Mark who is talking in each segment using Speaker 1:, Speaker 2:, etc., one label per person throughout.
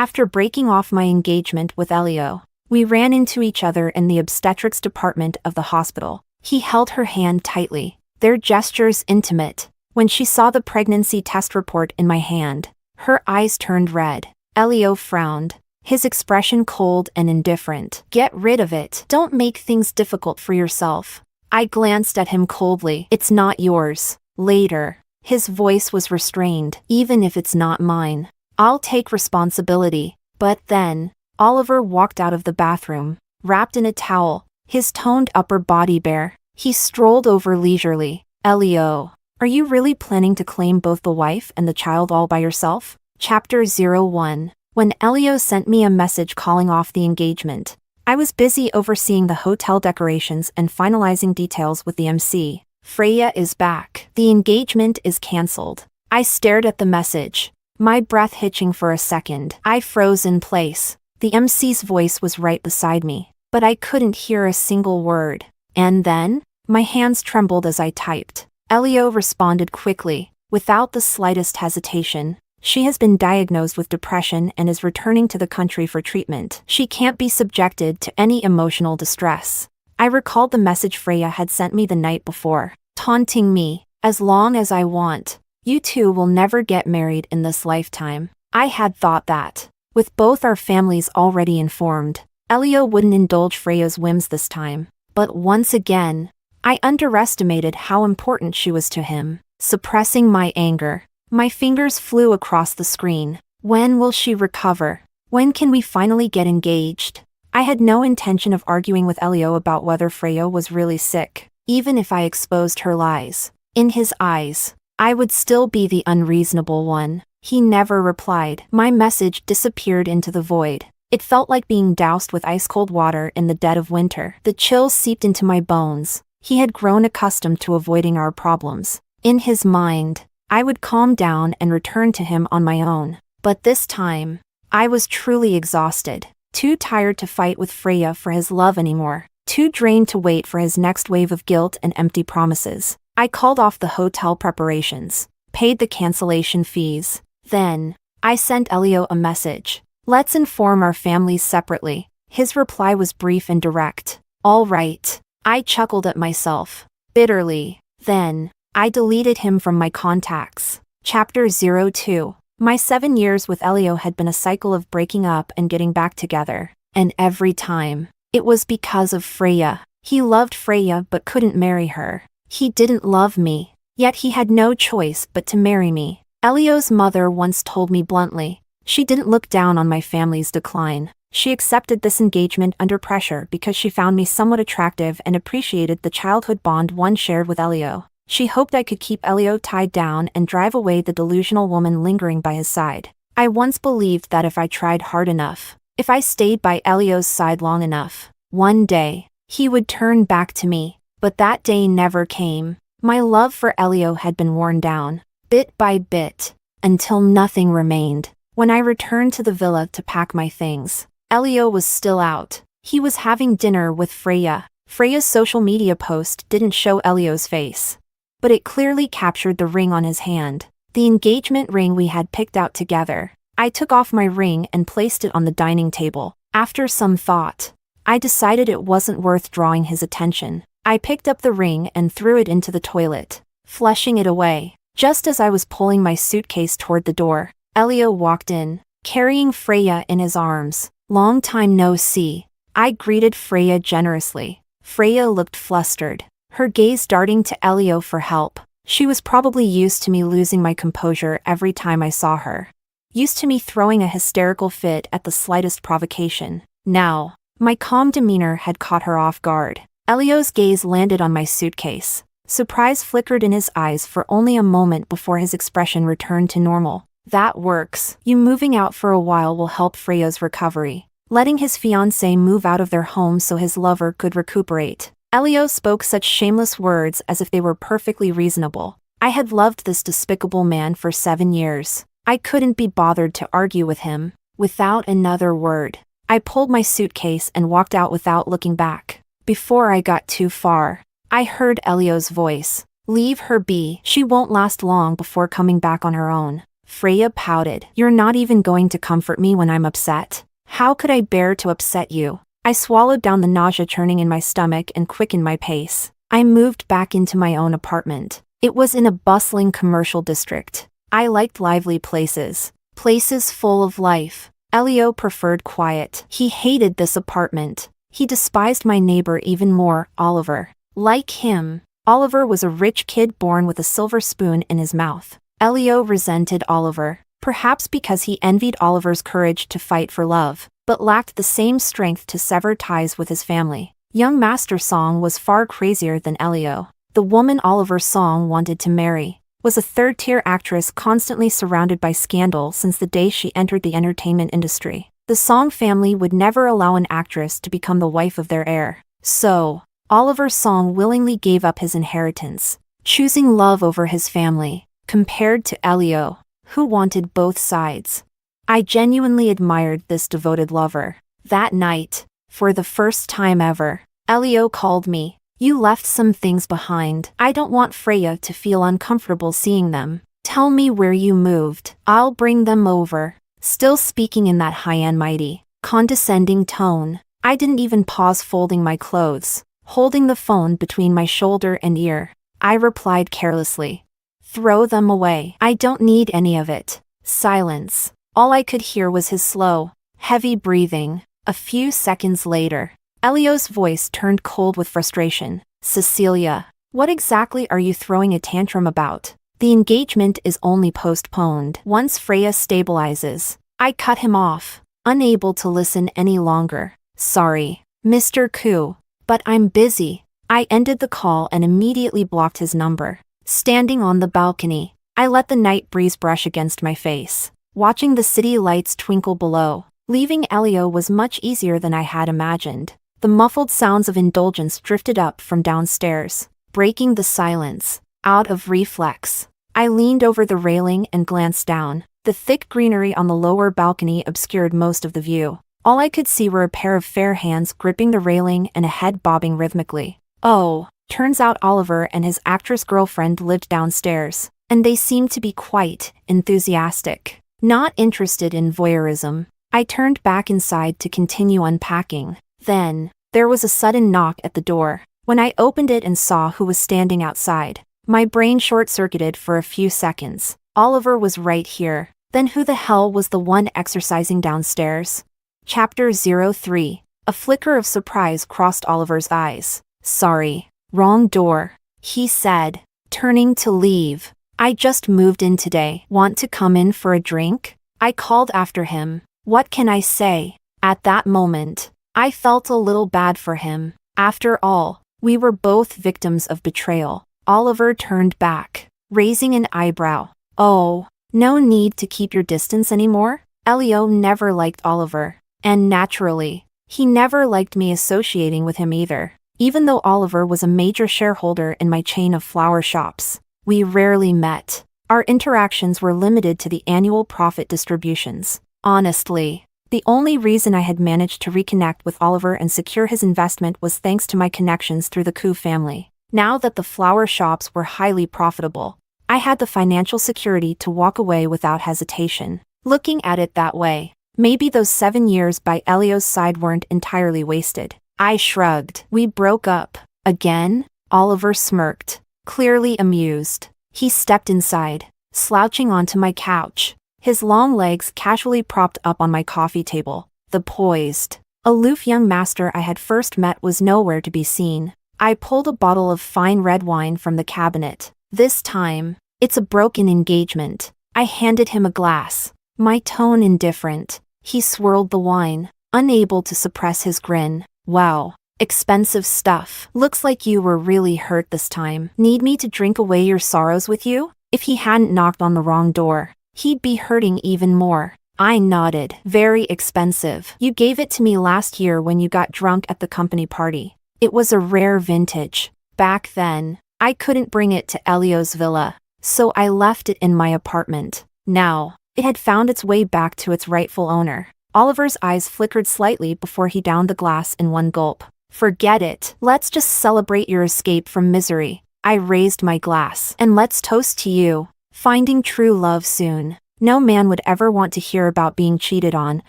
Speaker 1: After breaking off my engagement with Elio, we ran into each other in the obstetrics department of the hospital. He held her hand tightly, their gestures intimate. When she saw the pregnancy test report in my hand, her eyes turned red. Elio frowned, his expression cold and indifferent. "Get rid of it. Don't make things difficult for yourself." I glanced at him coldly. "It's not yours." Later, his voice was restrained. "Even if it's not mine, I'll take responsibility." But then, Oliver walked out of the bathroom, wrapped in a towel, his toned upper body bare. He strolled over leisurely. "Elio, are you really planning to claim both the wife and the child all by yourself?" Chapter 01. When Elio sent me a message calling off the engagement, I was busy overseeing the hotel decorations and finalizing details with the MC. "Freya is back. The engagement is cancelled." I stared at the message, my breath hitching for a second. I froze in place. The MC's voice was right beside me, but I couldn't hear a single word. And then, my hands trembled as I typed. Elio responded quickly, without the slightest hesitation. "She has been diagnosed with depression and is returning to the country for treatment. She can't be subjected to any emotional distress." I recalled the message Freya had sent me the night before, taunting me, "As long as I want, you two will never get married in this lifetime." I had thought that, with both our families already informed, Elio wouldn't indulge Freya's whims this time. But once again, I underestimated how important she was to him. Suppressing my anger, my fingers flew across the screen. When will she recover? When can we finally get engaged? I had no intention of arguing with Elio about whether Freya was really sick, even if I exposed her lies. In his eyes, I would still be the unreasonable one. He never replied. My message disappeared into the void. It felt like being doused with ice-cold water in the dead of winter. The chills seeped into my bones. He had grown accustomed to avoiding our problems. In his mind, I would calm down and return to him on my own. But this time, I was truly exhausted. Too tired to fight with Freya for his love anymore. Too drained to wait for his next wave of guilt and empty promises. I called off the hotel preparations, paid the cancellation fees. Then, I sent Elio a message. "Let's inform our families separately." His reply was brief and direct. "All right." I chuckled at myself, bitterly. Then, I deleted him from my contacts. Chapter 02. My 7 years with Elio had been a cycle of breaking up and getting back together. And every time, it was because of Freya. He loved Freya but couldn't marry her. He didn't love me, yet he had no choice but to marry me. Elio's mother once told me bluntly, she didn't look down on my family's decline. She accepted this engagement under pressure because she found me somewhat attractive and appreciated the childhood bond one shared with Elio. She hoped I could keep Elio tied down and drive away the delusional woman lingering by his side. I once believed that if I tried hard enough, if I stayed by Elio's side long enough, one day, he would turn back to me. But that day never came. My love for Elio had been worn down, bit by bit, until nothing remained. When I returned to the villa to pack my things, Elio was still out. He was having dinner with Freya. Freya's social media post didn't show Elio's face, but it clearly captured the ring on his hand, the engagement ring we had picked out together. I took off my ring and placed it on the dining table. After some thought, I decided it wasn't worth drawing his attention. I picked up the ring and threw it into the toilet, flushing it away. Just as I was pulling my suitcase toward the door, Elio walked in, carrying Freya in his arms. "Long time no see." I greeted Freya generously. Freya looked flustered, her gaze darting to Elio for help. She was probably used to me losing my composure every time I saw her. Used to me throwing a hysterical fit at the slightest provocation. Now, my calm demeanor had caught her off guard. Elio's gaze landed on my suitcase. Surprise flickered in his eyes for only a moment before his expression returned to normal. "That works. You moving out for a while will help Freya's recovery." Letting his fiancée move out of their home so his lover could recuperate. Elio spoke such shameless words as if they were perfectly reasonable. I had loved this despicable man for 7 years. I couldn't be bothered to argue with him. Without another word, I pulled my suitcase and walked out without looking back. Before I got too far, I heard Elio's voice. "Leave her be. She won't last long before coming back on her own." Freya pouted. You're not even going to comfort me when I'm upset. How could I bear to upset you? I swallowed down the nausea churning in my stomach and quickened my pace. I moved back into my own apartment. It was in a bustling commercial district. I liked lively places. Places full of life. Elio preferred quiet. He hated this apartment. He despised my neighbor even more, Oliver. Like him, Oliver was a rich kid born with a silver spoon in his mouth. Elio resented Oliver, perhaps because he envied Oliver's courage to fight for love, but lacked the same strength to sever ties with his family. Young Master Song was far crazier than Elio. The woman Oliver Song wanted to marry was a third-tier actress constantly surrounded by scandal since the day she entered the entertainment industry. The Song family would never allow an actress to become the wife of their heir. So, Oliver Song willingly gave up his inheritance, choosing love over his family, compared to Elio, who wanted both sides. I genuinely admired this devoted lover. That night, for the first time ever, Elio called me. You left some things behind. I don't want Freya to feel uncomfortable seeing them. Tell me where you moved. I'll bring them over. Still speaking in that high and mighty, condescending tone, I didn't even pause folding my clothes. Holding the phone between my shoulder and ear, I replied carelessly. Throw them away. I don't need any of it. Silence. All I could hear was his slow, heavy breathing. A few seconds later, Elio's voice turned cold with frustration. Cecilia, what exactly are you throwing a tantrum about? The engagement is only postponed. Once Freya stabilizes, I cut him off, unable to listen any longer. Sorry, Mr. Koo, but I'm busy. I ended the call and immediately blocked his number. Standing on the balcony, I let the night breeze brush against my face, watching the city lights twinkle below. Leaving Elio was much easier than I had imagined. The muffled sounds of indulgence drifted up from downstairs, breaking the silence. Out of reflex, I leaned over the railing and glanced down. The thick greenery on the lower balcony obscured most of the view. All I could see were a pair of fair hands gripping the railing and a head bobbing rhythmically. Oh, turns out Oliver and his actress girlfriend lived downstairs, and they seemed to be quite enthusiastic. Not interested in voyeurism, I turned back inside to continue unpacking. Then, there was a sudden knock at the door. When I opened it and saw who was standing outside, my brain short-circuited for a few seconds. Oliver was right here. Then who the hell was the one exercising downstairs? Chapter 03. A flicker of surprise crossed Oliver's eyes. Sorry, wrong door, he said, turning to leave. I just moved in today. Want to come in for a drink? I called after him. What can I say? At that moment, I felt a little bad for him. After all, we were both victims of betrayal. Oliver turned back, raising an eyebrow. Oh, no need to keep your distance anymore? Elio never liked Oliver, and naturally, he never liked me associating with him either. Even though Oliver was a major shareholder in my chain of flower shops, we rarely met. Our interactions were limited to the annual profit distributions. Honestly, the only reason I had managed to reconnect with Oliver and secure his investment was thanks to my connections through the Koo family. Now that the flower shops were highly profitable, I had the financial security to walk away without hesitation. Looking at it that way, maybe those 7 years by Elio's side weren't entirely wasted. I shrugged. We broke up. Again? Oliver smirked, clearly amused. He stepped inside, slouching onto my couch, his long legs casually propped up on my coffee table. The poised, aloof young master I had first met was nowhere to be seen. I pulled a bottle of fine red wine from the cabinet. This time, it's a broken engagement. I handed him a glass, my tone indifferent. He swirled the wine, unable to suppress his grin. Wow, expensive stuff. Looks like you were really hurt this time. Need me to drink away your sorrows with you? If he hadn't knocked on the wrong door, he'd be hurting even more. I nodded. Very expensive. You gave it to me last year when you got drunk at the company party. It was a rare vintage. Back then, I couldn't bring it to Elio's villa, so I left it in my apartment. Now, it had found its way back to its rightful owner. Oliver's eyes flickered slightly before he downed the glass in one gulp. Forget it. Let's just celebrate your escape from misery. I raised my glass. And let's toast to you, finding true love soon. No man would ever want to hear about being cheated on,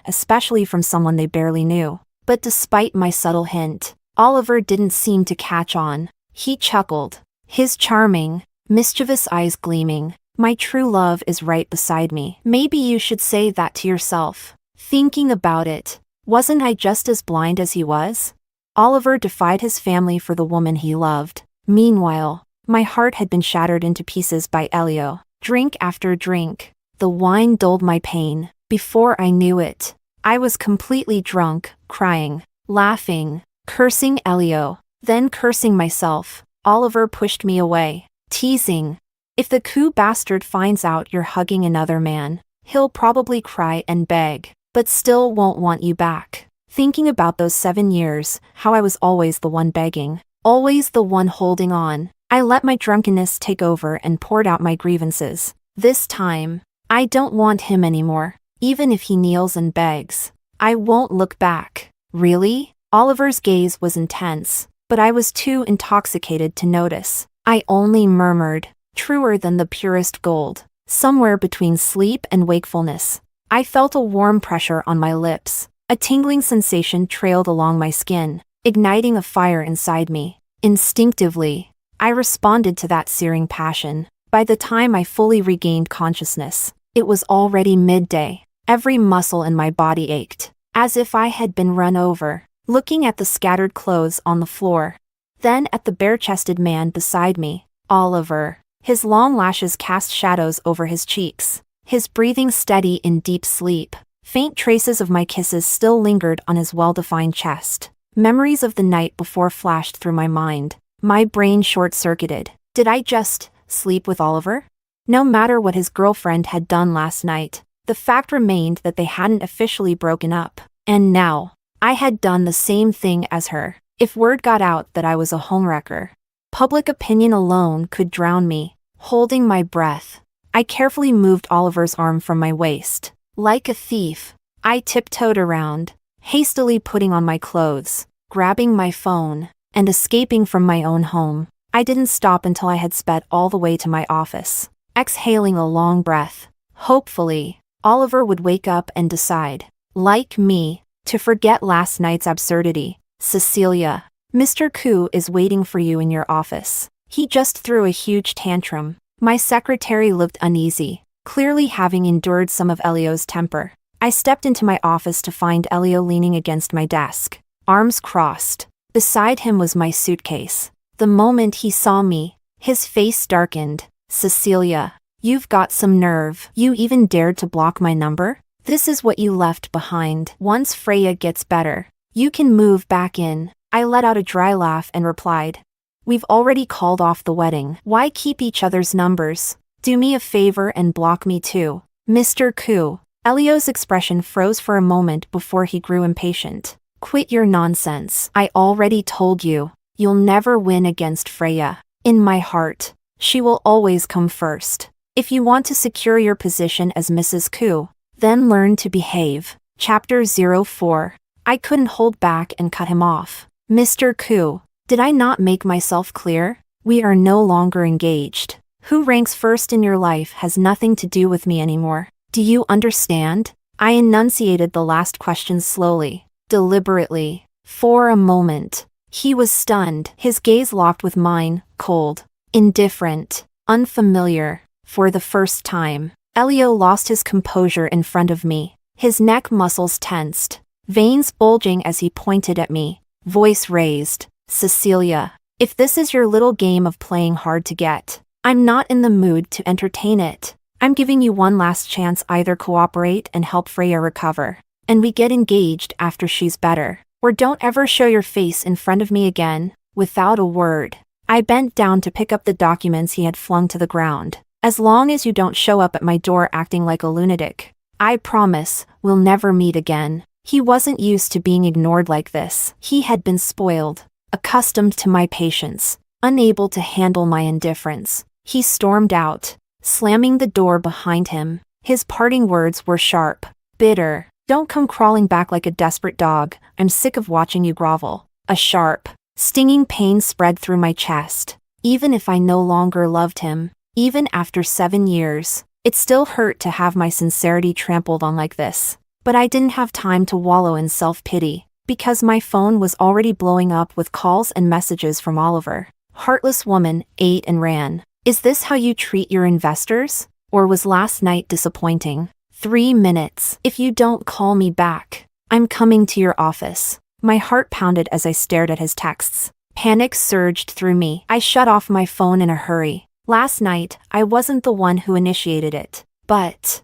Speaker 1: especially from someone they barely knew. But despite my subtle hint, Oliver didn't seem to catch on. He chuckled, his charming, mischievous eyes gleaming. My true love is right beside me. Maybe you should say that to yourself. Thinking about it, wasn't I just as blind as he was? Oliver defied his family for the woman he loved. Meanwhile, my heart had been shattered into pieces by Elio. Drink after drink, the wine dulled my pain. Before I knew it, I was completely drunk, crying, laughing, cursing Elio, then cursing myself. Oliver pushed me away, teasing, "If the Koo bastard finds out you're hugging another man, he'll probably cry and beg, but still won't want you back." Thinking about those 7 years, how I was always the one begging, always the one holding on, I let my drunkenness take over and poured out my grievances. This time, I don't want him anymore, even if he kneels and begs. I won't look back. Really? Oliver's gaze was intense, but I was too intoxicated to notice. I only murmured, truer than the purest gold, somewhere between sleep and wakefulness. I felt a warm pressure on my lips. A tingling sensation trailed along my skin, igniting a fire inside me. Instinctively, I responded to that searing passion. By the time I fully regained consciousness, it was already midday. Every muscle in my body ached, as if I had been run over. Looking at the scattered clothes on the floor, then at the bare-chested man beside me, Oliver. His long lashes cast shadows over his cheeks, his breathing steady in deep sleep. Faint traces of my kisses still lingered on his well-defined chest. Memories of the night before flashed through my mind. My brain short-circuited. Did I just sleep with Oliver? No matter what his girlfriend had done last night, the fact remained that they hadn't officially broken up. And now, I had done the same thing as her. If word got out that I was a homewrecker, public opinion alone could drown me. Holding my breath, I carefully moved Oliver's arm from my waist. Like a thief, I tiptoed around, hastily putting on my clothes, grabbing my phone, and escaping from my own home. I didn't stop until I had sped all the way to my office, exhaling a long breath. Hopefully, Oliver would wake up and decide, like me, to forget last night's absurdity. "Cecilia, Mr. Koo is waiting for you in your office. He just threw a huge tantrum." My secretary looked uneasy, clearly having endured some of Elio's temper. I stepped into my office to find Elio leaning against my desk, arms crossed. Beside him was my suitcase. The moment he saw me, his face darkened. "Cecilia, you've got some nerve. You even dared to block my number? This is what you left behind. Once Freya gets better, you can move back in." I let out a dry laugh and replied, "We've already called off the wedding. Why keep each other's numbers? Do me a favor and block me too, Mr. Koo." Elio's expression froze for a moment before he grew impatient. "Quit your nonsense. I already told you, you'll never win against Freya. In my heart, she will always come first. If you want to secure your position as Mrs. Koo, then learn to behave." Chapter 04. I couldn't hold back and cut him off. "Mr. Koo, did I not make myself clear? We are no longer engaged. Who ranks first in your life has nothing to do with me anymore. Do you understand?" I enunciated the last question slowly, deliberately. For a moment, he was stunned. His gaze locked with mine, cold, indifferent, unfamiliar. For the first time, Elio lost his composure in front of me. His neck muscles tensed, veins bulging as he pointed at me, voice raised. "Cecilia, if this is your little game of playing hard to get, I'm not in the mood to entertain it. I'm giving you one last chance. Either cooperate and help Freya recover, and we get engaged after she's better, or don't ever show your face in front of me again." Without a word, I bent down to pick up the documents he had flung to the ground. "As long as you don't show up at my door acting like a lunatic, I promise we'll never meet again." He wasn't used to being ignored like this. He had been spoiled, accustomed to my patience, unable to handle my indifference. He stormed out, slamming the door behind him. His parting words were sharp, bitter. "Don't come crawling back like a desperate dog. I'm sick of watching you grovel." A sharp, stinging pain spread through my chest. Even if I no longer loved him, even after 7 years, It still hurt to have my sincerity trampled on like this. But I didn't have time to wallow in self-pity, because my phone was already blowing up with calls and messages from Oliver. Heartless woman, ate and ran. Is this how you treat your investors? Or was last night disappointing? 3 minutes. If you don't call me back, I'm coming to your office. My heart pounded as I stared at his texts. Panic surged through me. I shut off my phone in a hurry. Last night, I wasn't the one who initiated it. But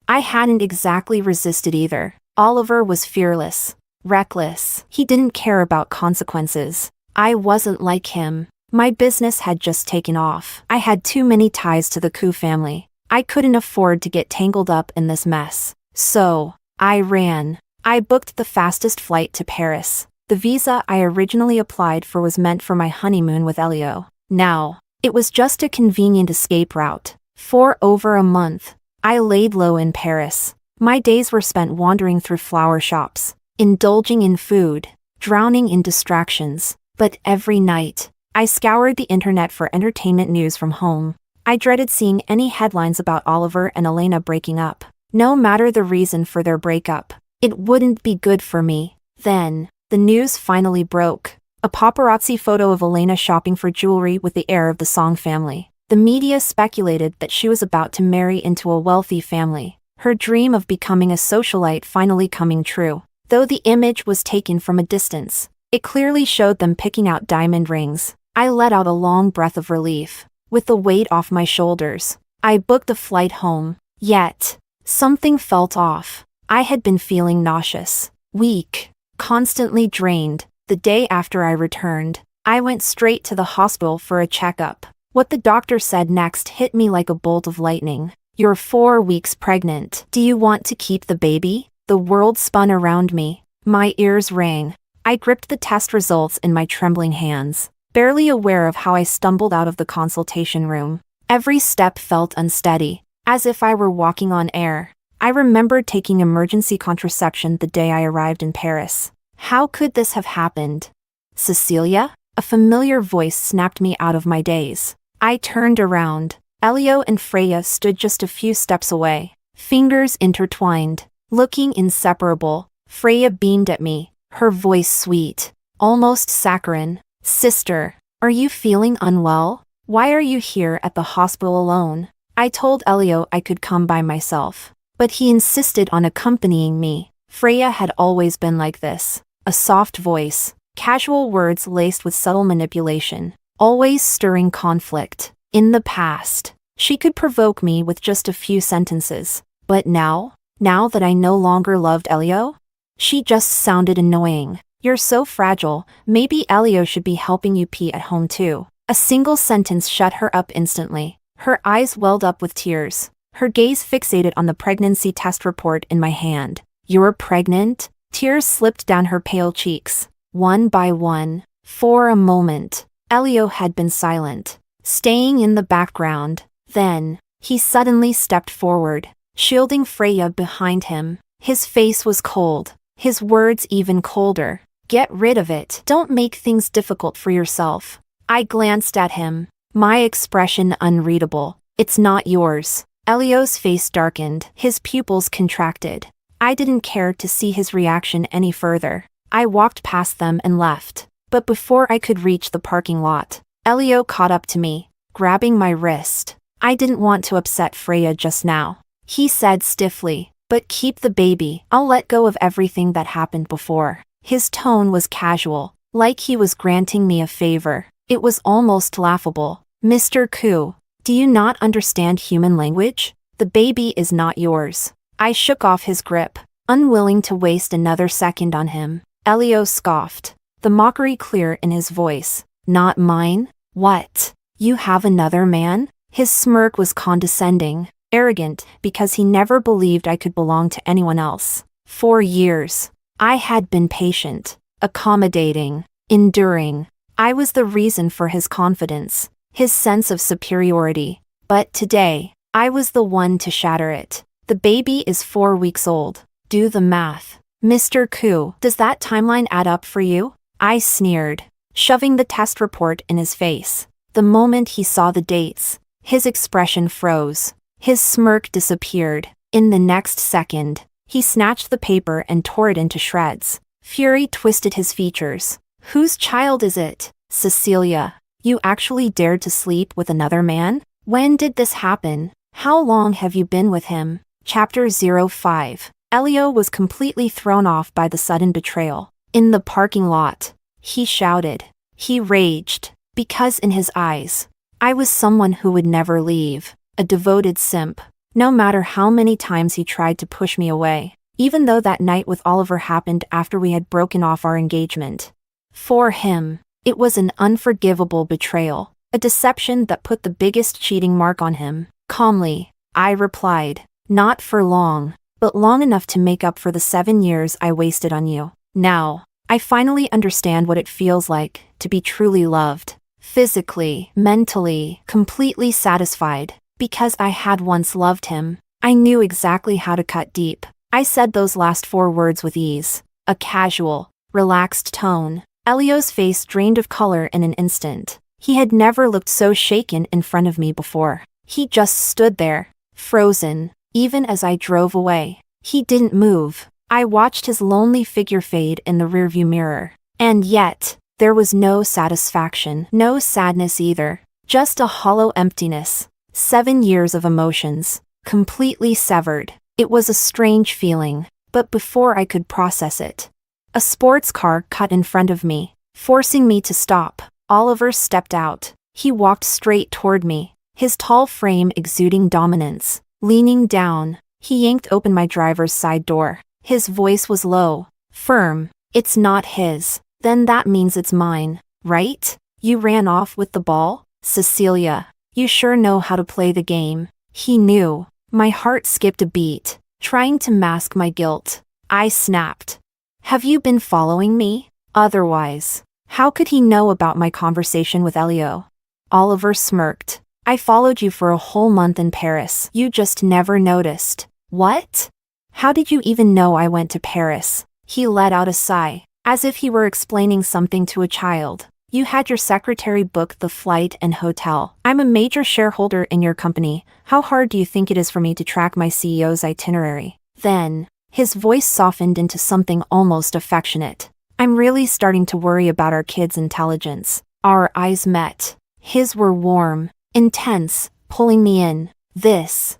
Speaker 1: I hadn't exactly resisted either. Oliver was fearless, reckless. He didn't care about consequences. I wasn't like him. My business had just taken off. I had too many ties to the Koo family. I couldn't afford to get tangled up in this mess. So, I ran. I booked the fastest flight to Paris. The visa I originally applied for was meant for my honeymoon with Elio. Now, it was just a convenient escape route. For over a month, I laid low in Paris. My days were spent wandering through flower shops, indulging in food, drowning in distractions. But every night, I scoured the internet for entertainment news from home. I dreaded seeing any headlines about Oliver and Elena breaking up. No matter the reason for their breakup, it wouldn't be good for me. Then, the news finally broke. A paparazzi photo of Elena shopping for jewelry with the heir of the Song family. The media speculated that she was about to marry into a wealthy family, her dream of becoming a socialite finally coming true. Though the image was taken from a distance, it clearly showed them picking out diamond rings. I let out a long breath of relief. With the weight off my shoulders, I booked a flight home. Yet, something felt off. I had been feeling nauseous, weak, constantly drained. The day after I returned, I went straight to the hospital for a checkup. What the doctor said next hit me like a bolt of lightning. You're 4 weeks pregnant. Do you want to keep the baby? The world spun around me. My ears rang. I gripped the test results in my trembling hands, barely aware of how I stumbled out of the consultation room. Every step felt unsteady, as if I were walking on air. I remembered taking emergency contraception the day I arrived in Paris. How could this have happened? Cecilia? A familiar voice snapped me out of my daze. I turned around. Elio and Freya stood just a few steps away, fingers intertwined, looking inseparable. Freya beamed at me, her voice sweet, almost saccharine. Sister, are you feeling unwell? Why are you here at the hospital alone? I told Elio I could come by myself, but he insisted on accompanying me. Freya had always been like this, a soft voice, casual words laced with subtle manipulation, always stirring conflict. In the past, she could provoke me with just a few sentences, but now that I no longer loved Elio, she just sounded annoying. You're so fragile, maybe Elio should be helping you pee at home too. A single sentence shut her up instantly. Her eyes welled up with tears, her gaze fixated on the pregnancy test report in my hand. You're pregnant? Tears slipped down her pale cheeks, one by one. For a moment, Elio had been silent, staying in the background. Then, he suddenly stepped forward, shielding Freya behind him. His face was cold, his words even colder. Get rid of it. Don't make things difficult for yourself. I glanced at him, my expression unreadable. It's not yours. Elio's face darkened, his pupils contracted. I didn't care to see his reaction any further. I walked past them and left. But before I could reach the parking lot, Elio caught up to me, grabbing my wrist. I didn't want to upset Freya just now, he said stiffly, but keep the baby. I'll let go of everything that happened before. His tone was casual, like he was granting me a favor. It was almost laughable. Mr. Koo, do you not understand human language? The baby is not yours. I shook off his grip, unwilling to waste another second on him. Elio scoffed, the mockery clear in his voice. Not mine? What? You have another man? His smirk was condescending, arrogant, because he never believed I could belong to anyone else. For years, I had been patient, accommodating, enduring. I was the reason for his confidence, his sense of superiority. But today, I was the one to shatter it. The baby is 4 weeks old. Do the math. Mr. Koo, does that timeline add up for you? I sneered, shoving the test report in his face. The moment he saw the dates, his expression froze. His smirk disappeared. In the next second, he snatched the paper and tore it into shreds. Fury twisted his features. Whose child is it? Cecilia. You actually dared to sleep with another man? When did this happen? How long have you been with him? Chapter 05. Elio was completely thrown off by the sudden betrayal. In the parking lot, he shouted. He raged, because in his eyes, I was someone who would never leave, a devoted simp, no matter how many times he tried to push me away, even though that night with Oliver happened after we had broken off our engagement. For him, it was an unforgivable betrayal, a deception that put the biggest cheating mark on him. Calmly, I replied, not for long, but long enough to make up for the 7 years I wasted on you. Now, I finally understand what it feels like to be truly loved. Physically, mentally, completely satisfied. Because I had once loved him, I knew exactly how to cut deep. I said those last 4 words with ease. A casual, relaxed tone. Elio's face drained of color in an instant. He had never looked so shaken in front of me before. He just stood there, frozen, even as I drove away. He didn't move. I watched his lonely figure fade in the rearview mirror. And yet, there was no satisfaction, no sadness either. Just a hollow emptiness. 7 years of emotions, completely severed. It was a strange feeling, but before I could process it, a sports car cut in front of me, forcing me to stop. Oliver stepped out. He walked straight toward me, his tall frame exuding dominance. Leaning down, he yanked open my driver's side door. His voice was low, firm. It's not his. Then that means it's mine, right? You ran off with the ball? Cecilia, you sure know how to play the game. He knew. My heart skipped a beat, trying to mask my guilt. I snapped. Have you been following me? Otherwise, how could he know about my conversation with Elio? Oliver smirked. I followed you for a whole month in Paris. You just never noticed. What? How did you even know I went to Paris? He let out a sigh, as if he were explaining something to a child. You had your secretary book the flight and hotel. I'm a major shareholder in your company. How hard do you think it is for me to track my CEO's itinerary? Then, his voice softened into something almost affectionate. I'm really starting to worry about our kid's intelligence. Our eyes met. His were warm, intense, pulling me in. This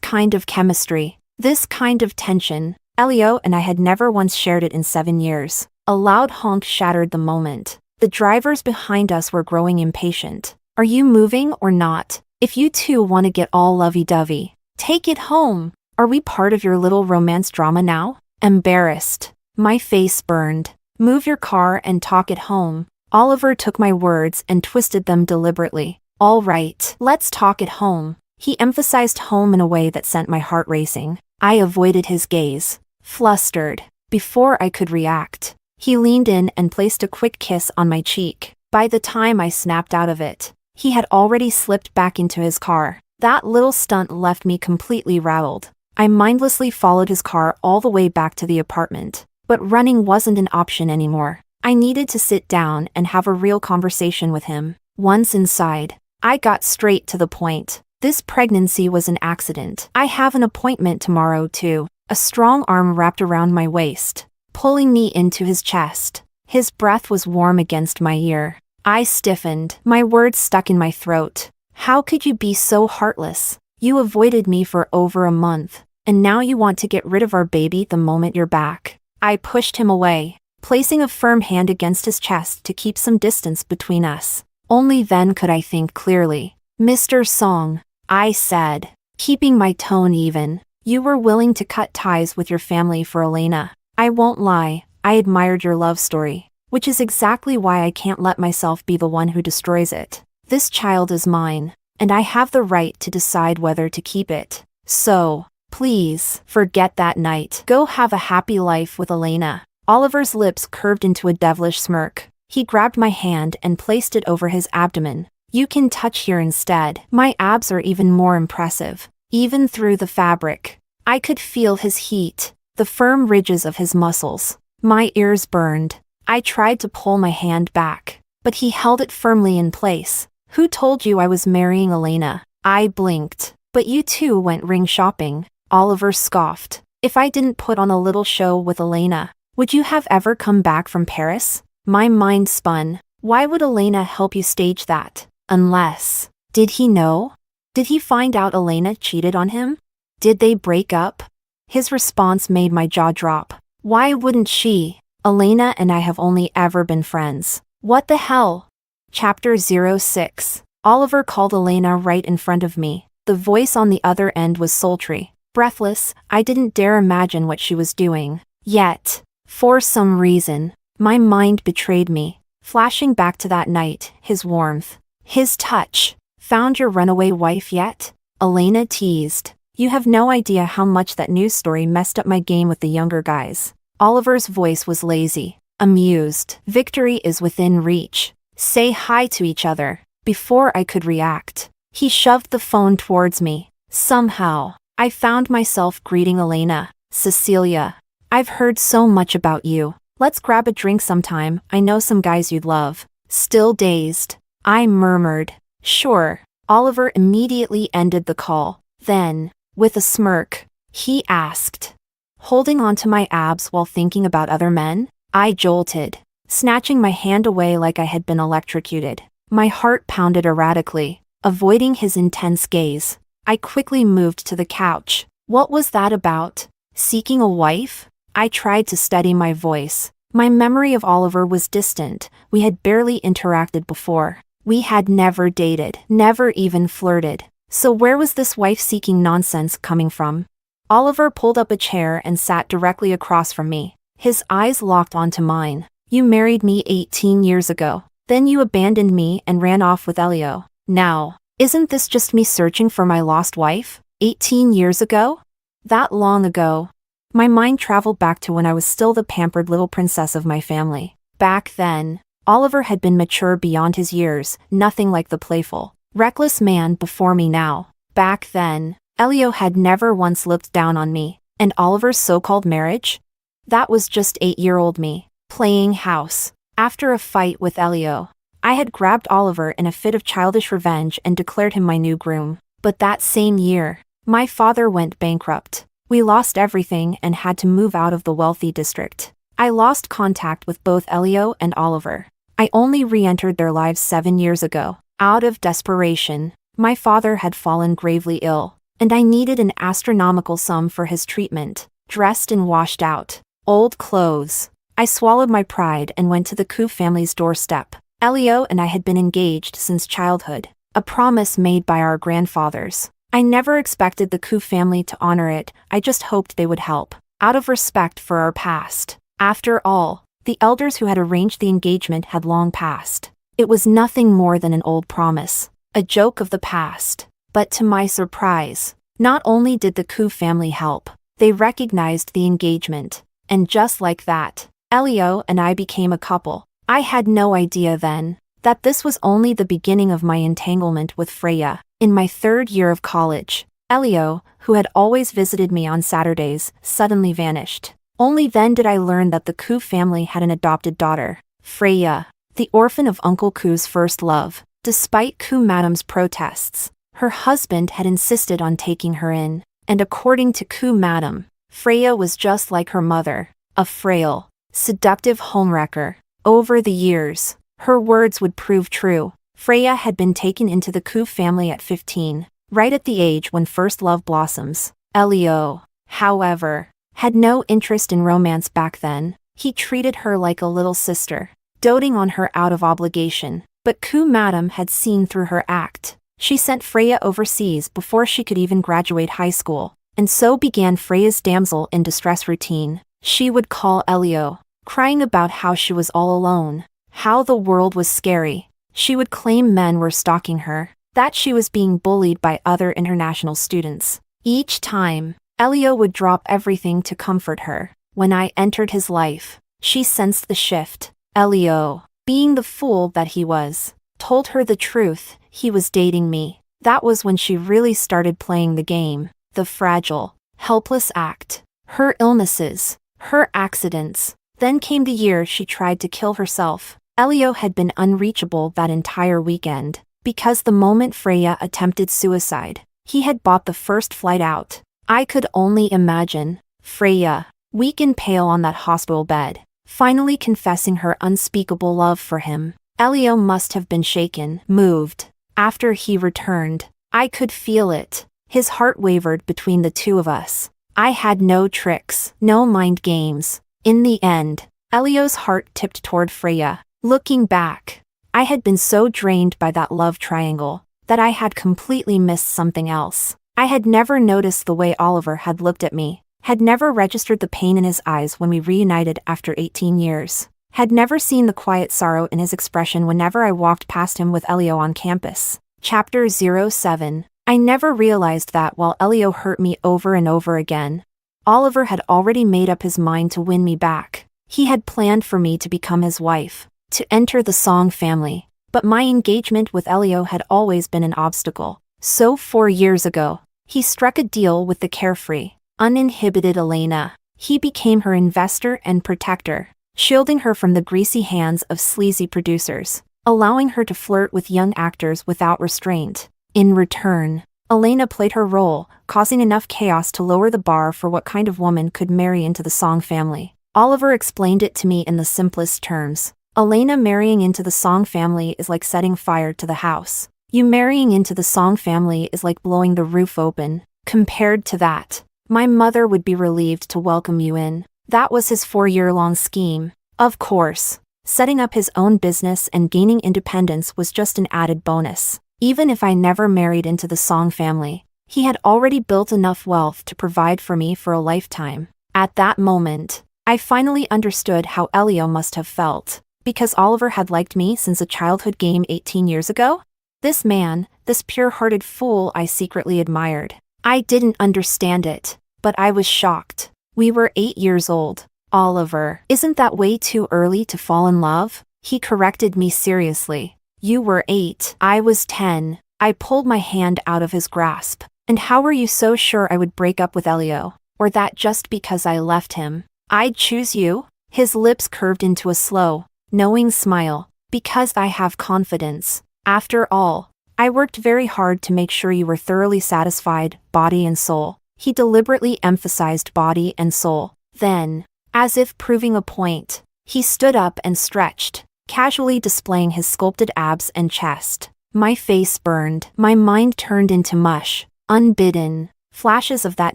Speaker 1: kind of chemistry, this kind of tension. Elio and I had never once shared it in 7 years. A loud honk shattered the moment. The drivers behind us were growing impatient. Are you moving or not? If you two want to get all lovey-dovey, take it home. Are we part of your little romance drama now? Embarrassed. My face burned. Move your car and talk at home. Oliver took my words and twisted them deliberately. All right, let's talk at home. He emphasized home in a way that sent my heart racing. I avoided his gaze, flustered. Before I could react, he leaned in and placed a quick kiss on my cheek. By the time I snapped out of it, he had already slipped back into his car. That little stunt left me completely rattled. I mindlessly followed his car all the way back to the apartment. But running wasn't an option anymore. I needed to sit down and have a real conversation with him. Once inside, I got straight to the point. This pregnancy was an accident. I have an appointment tomorrow too. A strong arm wrapped around my waist, pulling me into his chest. His breath was warm against my ear. I stiffened, my words stuck in my throat. How could you be so heartless? You avoided me for over a month, and now you want to get rid of our baby the moment you're back. I pushed him away, placing a firm hand against his chest to keep some distance between us. Only then could I think clearly. Mr. Song, I said, keeping my tone even, you were willing to cut ties with your family for Elena. I won't lie, I admired your love story, which is exactly why I can't let myself be the one who destroys it. This child is mine, and I have the right to decide whether to keep it. So, please, forget that night. Go have a happy life with Elena. Oliver's lips curved into a devilish smirk. He grabbed my hand and placed it over his abdomen. You can touch here instead. My abs are even more impressive. Even through the fabric, I could feel his heat, the firm ridges of his muscles. My ears burned. I tried to pull my hand back, but he held it firmly in place. Who told you I was marrying Elena? I blinked. But you two went ring shopping, Oliver scoffed. If I didn't put on a little show with Elena, would you have ever come back from Paris? My mind spun. Why would Elena help you stage that? Unless, did he know? Did he find out Elena cheated on him? Did they break up? His response made my jaw drop. Why wouldn't she? Elena and I have only ever been friends. What the hell? Chapter 06. Oliver called Elena right in front of me. The voice on the other end was sultry. Breathless, I didn't dare imagine what she was doing. Yet, for some reason, my mind betrayed me. Flashing back to that night, his warmth, his touch. Found your runaway wife yet? Elena teased. You have no idea how much that news story messed up my game with the younger guys. Oliver's voice was lazy, amused. Victory is within reach. Say hi to each other. Before I could react, he shoved the phone towards me. Somehow, I found myself greeting Elena. Cecilia, I've heard so much about you. Let's grab a drink sometime. I know some guys you'd love. Still dazed, I murmured. Sure. Oliver immediately ended the call. Then, with a smirk, he asked, holding onto my abs while thinking about other men? I jolted, snatching my hand away like I had been electrocuted. My heart pounded erratically, avoiding his intense gaze. I quickly moved to the couch. What was that about? Seeking a wife? I tried to steady my voice. My memory of Oliver was distant. We had barely interacted before. We had never dated, never even flirted. So where was this wife-seeking nonsense coming from? Oliver pulled up a chair and sat directly across from me. His eyes locked onto mine. You married me 18 years ago. Then you abandoned me and ran off with Elio. Now, isn't this just me searching for my lost wife? 18 years ago? That long ago. My mind traveled back to when I was still the pampered little princess of my family. Back then, Oliver had been mature beyond his years, nothing like the playful, reckless man before me now. Back then, Elio had never once looked down on me, and Oliver's so-called marriage? That was just 8-year-old me, playing house. After a fight with Elio, I had grabbed Oliver in a fit of childish revenge and declared him my new groom. But that same year, my father went bankrupt. We lost everything and had to move out of the wealthy district. I lost contact with both Elio and Oliver. I only re-entered their lives 7 years ago. Out of desperation, my father had fallen gravely ill, and I needed an astronomical sum for his treatment. Dressed in washed out, old clothes, I swallowed my pride and went to the Koo family's doorstep. Elio and I had been engaged since childhood, a promise made by our grandfathers. I never expected the Koo family to honor it, I just hoped they would help, out of respect for our past. After all, the elders who had arranged the engagement had long passed. It was nothing more than an old promise, a joke of the past. But to my surprise, not only did the Koo family help, they recognized the engagement. And just like that, Elio and I became a couple. I had no idea then that this was only the beginning of my entanglement with Freya. In my 3rd year of college, Elio, who had always visited me on Saturdays, suddenly vanished. Only then did I learn that the Koo family had an adopted daughter, Freya, the orphan of Uncle Koo's first love. Despite Koo Madam's protests, her husband had insisted on taking her in, and according to Koo Madam, Freya was just like her mother, a frail, seductive homewrecker. Over the years, her words would prove true. Freya had been taken into the Koo family at 15, right at the age when first love blossoms. Elio, however, had no interest in romance back then. He treated her like a little sister, doting on her out of obligation. But Koo Madam had seen through her act. She sent Freya overseas before she could even graduate high school, and so began Freya's damsel in distress routine. She would call Elio, crying about how she was all alone, how the world was scary. She would claim men were stalking her, that she was being bullied by other international students. Each time, Elio would drop everything to comfort her. When I entered his life, she sensed the shift. Elio, being the fool that he was, told her the truth, he was dating me. That was when she really started playing the game. The fragile, helpless act. Her illnesses, her accidents. Then came the year she tried to kill herself. Elio had been unreachable that entire weekend, because the moment Freya attempted suicide, He had bought the first flight out. I could only imagine Freya, weak and pale on that hospital bed, finally confessing her unspeakable love for him. Elio must have been shaken, moved. After he returned, I could feel it. His heart wavered between the two of us. I had no tricks, no mind games. In the end, Elio's heart tipped toward Freya. Looking back, I had been so drained by that love triangle that I had completely missed something else. I had never noticed the way Oliver had looked at me, had never registered the pain in his eyes when we reunited after 18 years, had never seen the quiet sorrow in his expression whenever I walked past him with Elio on campus. Chapter 07. I never realized that while Elio hurt me over and over again, Oliver had already made up his mind to win me back. He had planned for me to become his wife, to enter the Song family. But my engagement with Elio had always been an obstacle. So 4 years ago, he struck a deal with the carefree, uninhibited Elena. He became her investor and protector, shielding her from the greasy hands of sleazy producers, allowing her to flirt with young actors without restraint. In return, Elena played her role, causing enough chaos to lower the bar for what kind of woman could marry into the Song family. Oliver explained it to me in the simplest terms. Elena marrying into the Song family is like setting fire to the house. You marrying into the Song family is like blowing the roof open. Compared to that, my mother would be relieved to welcome you in. That was his 4-year-long scheme. Of course, setting up his own business and gaining independence was just an added bonus. Even if I never married into the Song family, he had already built enough wealth to provide for me for a lifetime. At that moment, I finally understood how Elio must have felt. Because Oliver had liked me since a childhood game 18 years ago? This man, this pure-hearted fool I secretly admired. I didn't understand it, but I was shocked. We were 8 years old. Oliver, isn't that way too early to fall in love? He corrected me seriously. You were 8. I was 10. I pulled my hand out of his grasp. And how were you so sure I would break up with Elio? Or that just because I left him, I'd choose you? His lips curved into a slow, knowing smile. Because I have confidence. After all, I worked very hard to make sure you were thoroughly satisfied, body and soul. He deliberately emphasized body and soul. Then, as if proving a point, he stood up and stretched, casually displaying his sculpted abs and chest. My face burned. My mind turned into mush. Unbidden, flashes of that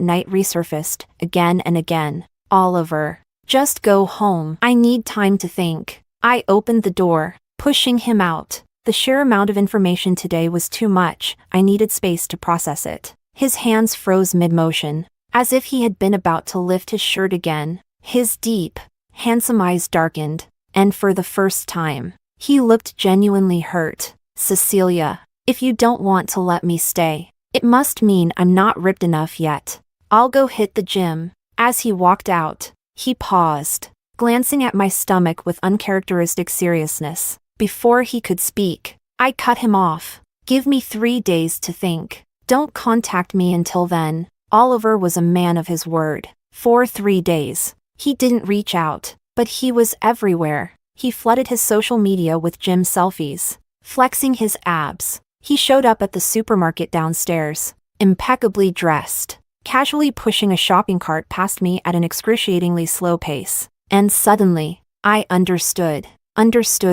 Speaker 1: night resurfaced, again and again. Oliver, just go home. I need time to think. I opened the door, pushing him out. The sheer amount of information today was too much. I needed space to process it. His hands froze mid-motion, as if he had been about to lift his shirt again. His deep, handsome eyes darkened, and for the first time, he looked genuinely hurt. Cecilia, if you don't want to let me stay, it must mean I'm not ripped enough yet. I'll go hit the gym. As he walked out, he paused, glancing at my stomach with uncharacteristic seriousness. Before he could speak, I cut him off. Give me 3 days to think. Don't contact me until then. Oliver was a man of his word. For 3 days, he didn't reach out, but he was everywhere. He flooded his social media with gym selfies, flexing his abs. He showed up at the supermarket downstairs, impeccably dressed, casually pushing a shopping cart past me at an excruciatingly slow pace. And suddenly, I understood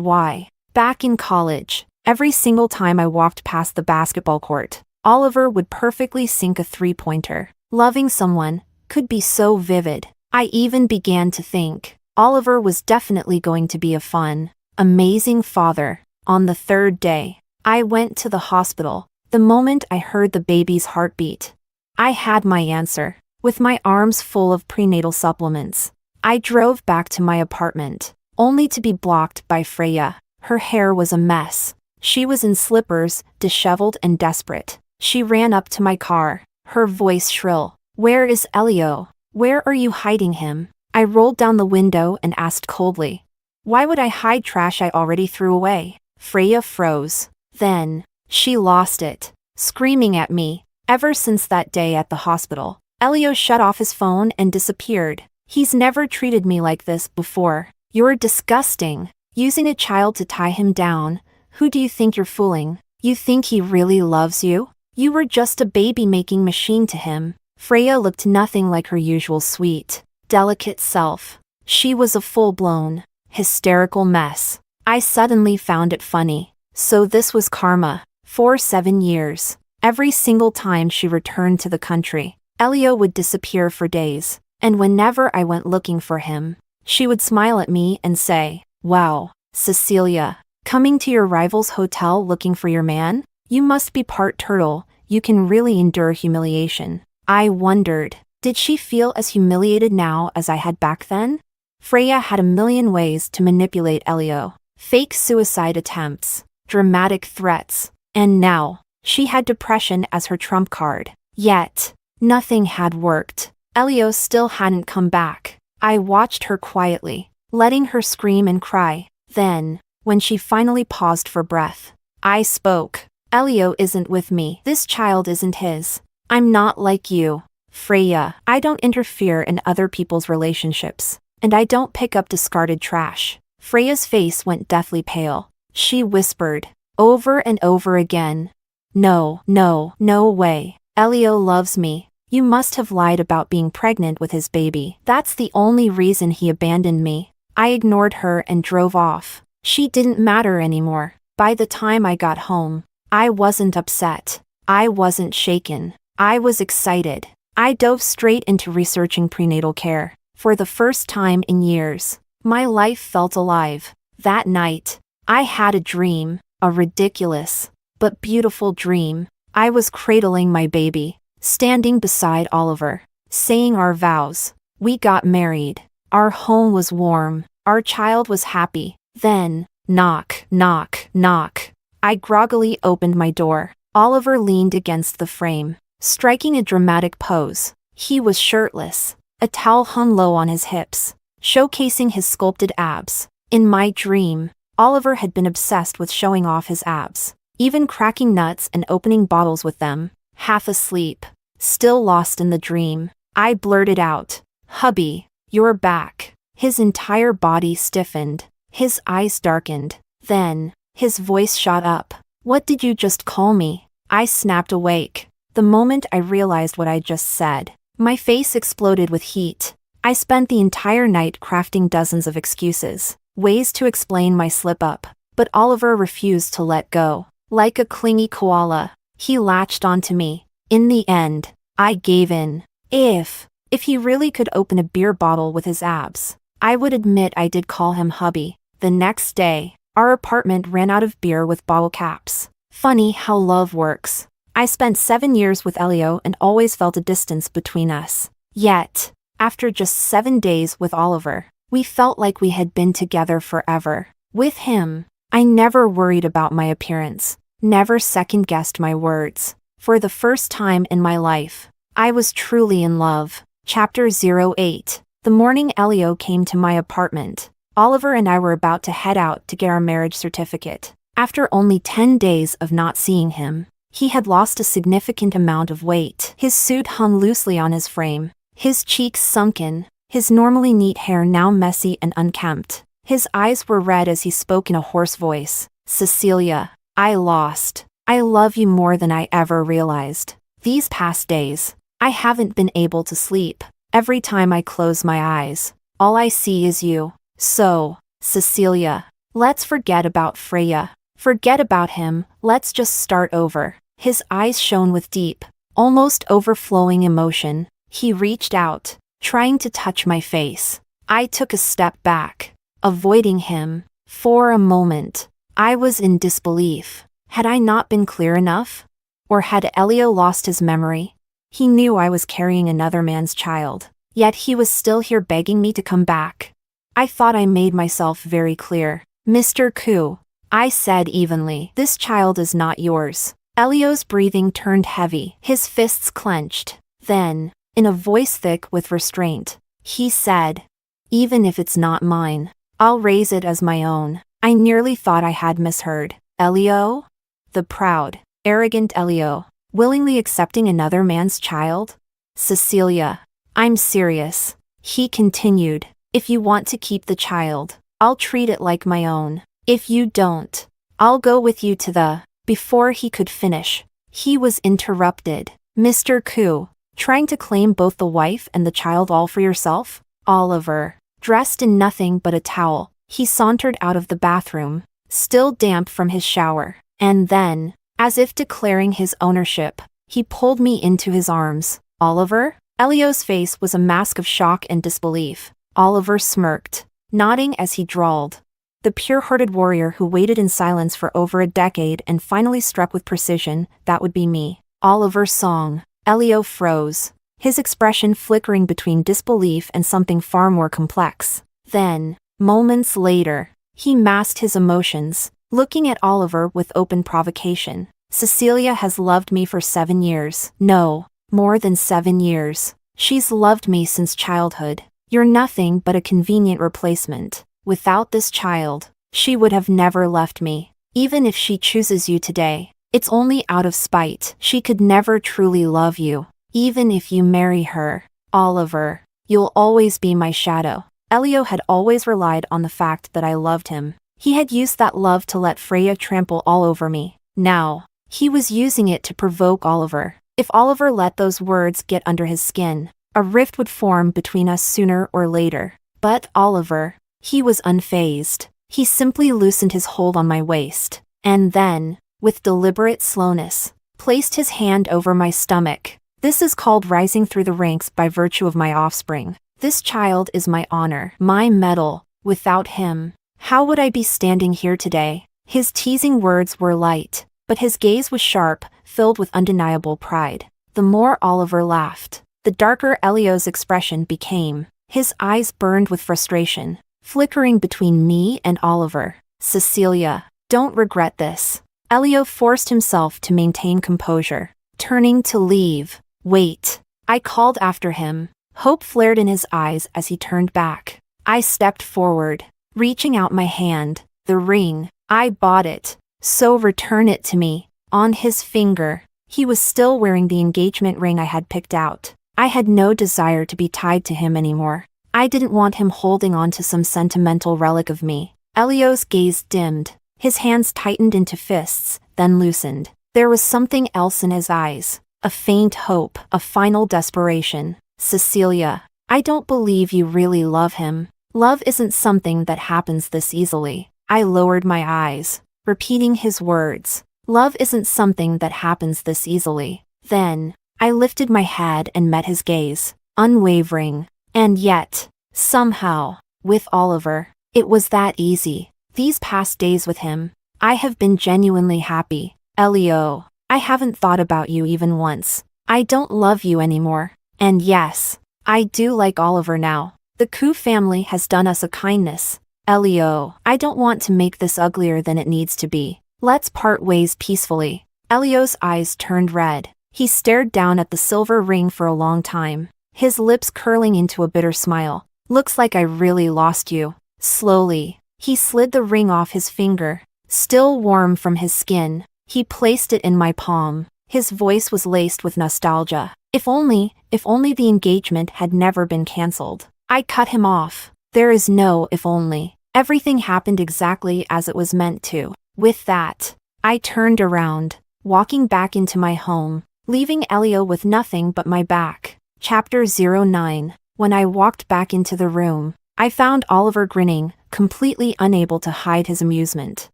Speaker 1: why. Back in college, every single time I walked past the basketball court, Oliver would perfectly sink a three-pointer. Loving someone could be so vivid. I even began to think Oliver was definitely going to be a fun, amazing father. On the 3rd day, I went to the hospital. The moment I heard the baby's heartbeat, I had my answer. With my arms full of prenatal supplements, I drove back to my apartment, only to be blocked by Freya. Her hair was a mess. She was in slippers, disheveled and desperate. She ran up to my car, her voice shrill. Where is Elio? Where are you hiding him? I rolled down the window and asked coldly. Why would I hide trash I already threw away? Freya froze. Then, she lost it, screaming at me. Ever since that day at the hospital, Elio shut off his phone and disappeared. He's never treated me like this before. You're disgusting. Using a child to tie him down. Who do you think you're fooling? You think he really loves you? You were just a baby-making machine to him. Freya looked nothing like her usual sweet, delicate self. She was a full-blown, hysterical mess. I suddenly found it funny. So this was karma. For 7 years. Every single time she returned to the country, Elio would disappear for days, and whenever I went looking for him, she would smile at me and say, "Wow, Cecilia, coming to your rival's hotel looking for your man? You must be part turtle, you can really endure humiliation." I wondered, did she feel as humiliated now as I had back then? Freya had a million ways to manipulate Elio. Fake suicide attempts, dramatic threats, and now, she had depression as her trump card. Yet, nothing had worked. Elio still hadn't come back. I watched her quietly, letting her scream and cry. Then, when she finally paused for breath, I spoke. "Elio isn't with me. This child isn't his. I'm not like you, Freya. I don't interfere in other people's relationships, and I don't pick up discarded trash." Freya's face went deathly pale. She whispered, over and over again, "No, no, no way. Elio loves me. You must have lied about being pregnant with his baby. That's the only reason he abandoned me." I ignored her and drove off. She didn't matter anymore. By the time I got home, I wasn't upset. I wasn't shaken. I was excited. I dove straight into researching prenatal care. For the first time in years, my life felt alive. That night, I had a dream. A ridiculous, but beautiful dream. I was cradling my baby, standing beside Oliver, saying our vows. We got married. Our home was warm. Our child was happy. Then, knock, knock, knock. I groggily opened my door. Oliver leaned against the frame, striking a dramatic pose. He was shirtless. A towel hung low on his hips, showcasing his sculpted abs. In my dream, Oliver had been obsessed with showing off his abs, even cracking nuts and opening bottles with them. Half asleep, still lost in the dream, I blurted out, "Hubby, you're back." His entire body stiffened, his eyes darkened. Then, his voice shot up. "What did you just call me?" I snapped awake. The moment I realized what I just said, my face exploded with heat. I spent the entire night crafting dozens of excuses, ways to explain my slip-up, but Oliver refused to let go. Like a clingy koala, he latched onto me. In the end, I gave in. If he really could open a beer bottle with his abs, I would admit I did call him hubby. The next day, our apartment ran out of beer with bottle caps. Funny how love works. I spent 7 years with Elio and always felt a distance between us. Yet, after just 7 days with Oliver, we felt like we had been together forever. With him, I never worried about my appearance, never second-guessed my words. For the first time in my life, I was truly in love. Chapter 08. The morning Elio came to my apartment, Oliver and I were about to head out to get our marriage certificate. After only 10 days of not seeing him, he had lost a significant amount of weight. His suit hung loosely on his frame, his cheeks sunken, his normally neat hair now messy and unkempt. His eyes were red as he spoke in a hoarse voice. "Cecilia, I lost. I love you more than I ever realized. These past days, I haven't been able to sleep. Every time I close my eyes, all I see is you. So, Cecilia, let's forget about Freya. Forget about him, let's just start over." His eyes shone with deep, almost overflowing emotion. He reached out, trying to touch my face. I took a step back, avoiding him. For a moment, I was in disbelief. Had I not been clear enough? Or had Elio lost his memory? He knew I was carrying another man's child, yet he was still here begging me to come back. I thought I made myself very clear. "Mr. Koo," I said evenly, "this child is not yours." Elio's breathing turned heavy, his fists clenched. Then, in a voice thick with restraint, he said, "Even if it's not mine, I'll raise it as my own." I nearly thought I had misheard. Elio? The proud, arrogant Elio, willingly accepting another man's child? "Cecilia, I'm serious," he continued. "If you want to keep the child, I'll treat it like my own. If you don't, I'll go with you to the..." Before he could finish, He was interrupted. Mr. Koo, trying to claim both the wife and the child all for yourself? Oliver, dressed in nothing but a towel, he sauntered out of the bathroom, still damp from his shower, and then, as if declaring his ownership, he pulled me into his arms. Oliver? Elio's face was a mask of shock and disbelief. Oliver smirked, nodding as he drawled. The pure-hearted warrior who waited in silence for over a decade and finally struck with precision, that would be me. Oliver's song. Elio froze, his expression flickering between disbelief and something far more complex. Then, moments later, he masked his emotions, looking at Oliver with open provocation. Cecilia has loved me for 7 years. No, more than 7 years. She's loved me since childhood. You're nothing but a convenient replacement. Without this child, she would have never left me. Even if she chooses you today, it's only out of spite. She could never truly love you. Even if you marry her, Oliver, you'll always be my shadow. Elio had always relied on the fact that I loved him. He had used that love to let Freya trample all over me. Now, he was using it to provoke Oliver. If Oliver let those words get under his skin, a rift would form between us sooner or later. But Oliver, he was unfazed. He simply loosened his hold on my waist, and then, with deliberate slowness, placed his hand over my stomach. This is called rising through the ranks by virtue of my offspring. This child is my honor, my medal. Without him, how would I be standing here today? His teasing words were light, but his gaze was sharp, filled with undeniable pride. The more Oliver laughed, the darker Elio's expression became. His eyes burned with frustration, flickering between me and Oliver. Cecilia, don't regret this. Elio forced himself to maintain composure, turning to leave. Wait, I called after him. Hope flared in his eyes as he turned back. I stepped forward, reaching out my hand. The ring, I bought it, so return it to me. On his finger, he was still wearing the engagement ring I had picked out. I had no desire to be tied to him anymore. I didn't want him holding on to some sentimental relic of me. Elio's gaze dimmed. His hands tightened into fists, then loosened. There was something else in his eyes. A faint hope, a final desperation. Cecilia, I don't believe you really love him. Love isn't something that happens this easily. I lowered my eyes, repeating his words. Love isn't something that happens this easily. Then, I lifted my head and met his gaze, unwavering. And yet, somehow, with Oliver, it was that easy. These past days with him, I have been genuinely happy. Elio, I haven't thought about you even once. I don't love you anymore. And yes, I do like Oliver now. The Koo family has done us a kindness. Elio, I don't want to make this uglier than it needs to be. Let's part ways peacefully. Elio's eyes turned red. He stared down at the silver ring for a long time, his lips curling into a bitter smile. Looks like I really lost you. Slowly, he slid the ring off his finger. Still warm from his skin, he placed it in my palm. His voice was laced with nostalgia. If only the engagement had never been cancelled. I cut him off. There is no if only. Everything happened exactly as it was meant to. With that, I turned around, walking back into my home, leaving Elio with nothing but my back. Chapter 09. When I walked back into the room, I found Oliver grinning, completely unable to hide his amusement.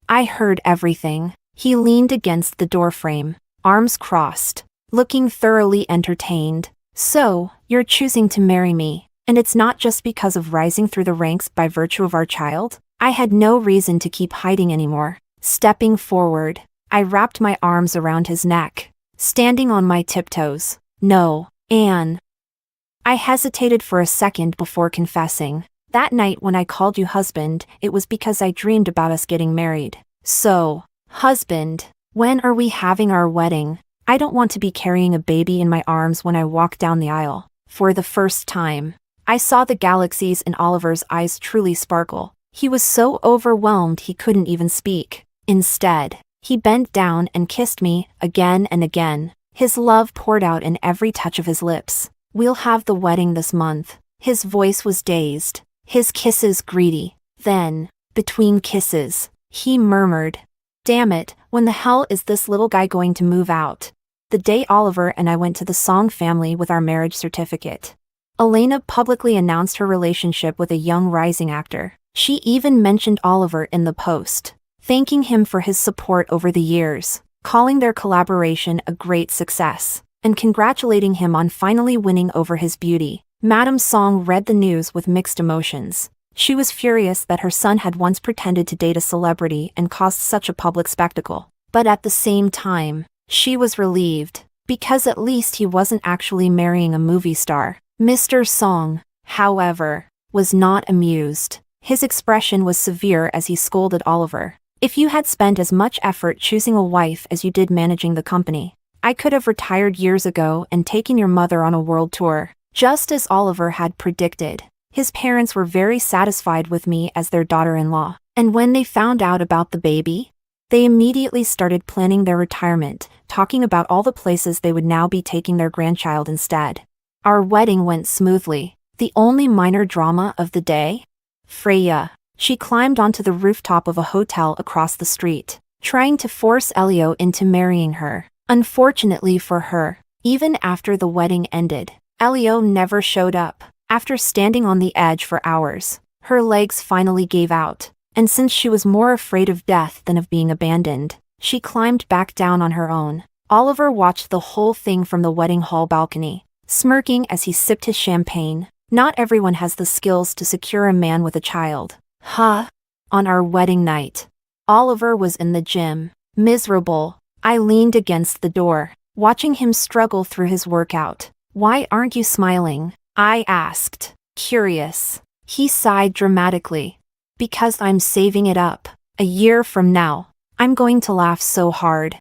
Speaker 1: I heard everything. He leaned against the doorframe, arms crossed, looking thoroughly entertained. So, you're choosing to marry me, and it's not just because of rising through the ranks by virtue of our child? I had no reason to keep hiding anymore. Stepping forward, I wrapped my arms around his neck, standing on my tiptoes. No, Anne. I hesitated for a second before confessing. That night when I called you husband, it was because I dreamed about us getting married. So, husband, when are we having our wedding? I don't want to be carrying a baby in my arms when I walk down the aisle. For the first time, I saw the galaxies in Oliver's eyes truly sparkle. He was so overwhelmed he couldn't even speak. Instead, he bent down and kissed me again and again. His love poured out in every touch of his lips. We'll have the wedding this month. His voice was dazed, his kisses greedy. Then, between kisses, he murmured, "Damn it, when the hell is this little guy going to move out?" the day Oliver and I went to the Song family with our marriage certificate. Elena publicly announced her relationship with a young rising actor. She even mentioned Oliver in the post, thanking him for his support over the years, calling their collaboration a great success, and congratulating him on finally winning over his beauty. Madame Song read the news with mixed emotions. She was furious that her son had once pretended to date a celebrity and caused such a public spectacle. But at the same time, she was relieved, because at least he wasn't actually marrying a movie star. Mr. Song, however, was not amused. His expression was severe as he scolded Oliver. If you had spent as much effort choosing a wife as you did managing the company, I could have retired years ago and taken your mother on a world tour. Just as Oliver had predicted, his parents were very satisfied with me as their daughter-in-law. And when they found out about the baby, they immediately started planning their retirement, talking about all the places they would now be taking their grandchild instead. Our wedding went smoothly. The only minor drama of the day? Freya. She climbed onto the rooftop of a hotel across the street, trying to force Elio into marrying her. Unfortunately for her, even after the wedding ended, Elio never showed up. After standing on the edge for hours, her legs finally gave out, and since she was more afraid of death than of being abandoned, she climbed back down on her own. Oliver watched the whole thing from the wedding hall balcony, smirking as he sipped his champagne. Not everyone has the skills to secure a man with a child. On our wedding night, Oliver was in the gym, miserable. I leaned against the door, watching him struggle through his workout. Why aren't you smiling? I asked, curious. He sighed dramatically. Because I'm saving it up. A year from now, I'm going to laugh so hard.